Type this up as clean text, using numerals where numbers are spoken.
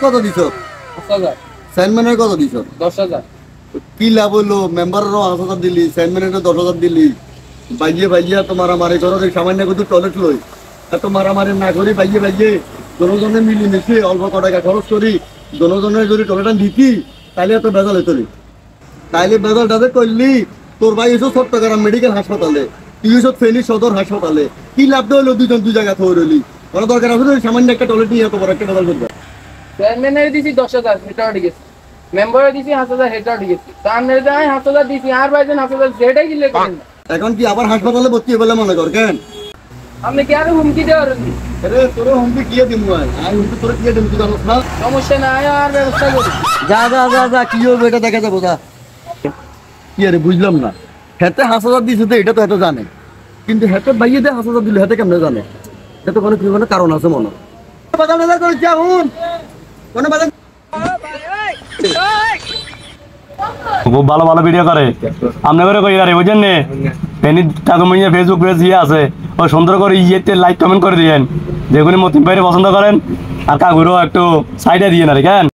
কত দিছ? 5000 চেয়ারম্যানের কত দিছ? 10000 কি লাভ হইলো? মেম্বারেরও 5000 দিলি, চেয়ারম্যানেরও 10000 দিলি। বাইয়ে তো মারামারি করো, সামান্য কিছু টয়লেট লই এত মারামারি না করি বাইয়ে জনজনে মিলেমিশে অল্প ক টাকা খরচ করি জনজনের যদি টয়লেট দিতি তাইলে এত বেজাল হইতো নি। তাইলে বেজালটাতে করলি তোর ভাই এসো চট্টগ্রাম মেডিকেল হাসপাতালে, তুই এসো ফেনী সদর হাসপাতালে, কি লাভ হইলো? দুজন দুই জায়গা থই রইলি। কোনো দরকার আছে সামান্য একটা টয়লেট নিয়ে এত বড় একটা বেজাল করবে? চেয়ারম্যানের দিছি 10000 হেটাও ঠিক আছে, মেম্বারে দিছি 5000 হেটাও ঠিক আছে, তার যাই 5000 দিছি আর ভাইজন 5000 সেটাই দিলে করেন না। এখন কি আবার হাসপাতালে ভর্তি হইবে মনে কর কেন? আপনি কি আর হুমকি দেওয়ার? আরে তোরে হুমকি কি দিমু? আমি হুমকি তোরে কি দিমু তুই জানোস না? সমস্যা নাই, আর ব্যবস্থা করি। যা কি হবে এটা দেখা যাবো। যা কি আরে বুঝলাম না, হেতে 5000 দিছে তো এটা তো এত জানে, কিন্তু হেতে বাইয়ে দিয়ে 5000 দিলে হেতে কেমনে জানে? এটা তো কোনো কারণ আছে মনে হয়। বাজার বাজার করে যা হুন কোন বাজার খুব ভালো ভালো ভিডিও করে আপনি করে কই আরে বুঝেন নে ফেনী কাকুমিয়া ফেসবুক পেজ ইয়ে আছে ও সুন্দর করে ইয়েতে লাইক কমেন্ট করে দিয়েন, যেগুলি মতিন ভাইরে পছন্দ করেন আর কাকুরও একটু সাইডে দিয়ে না রে কেন।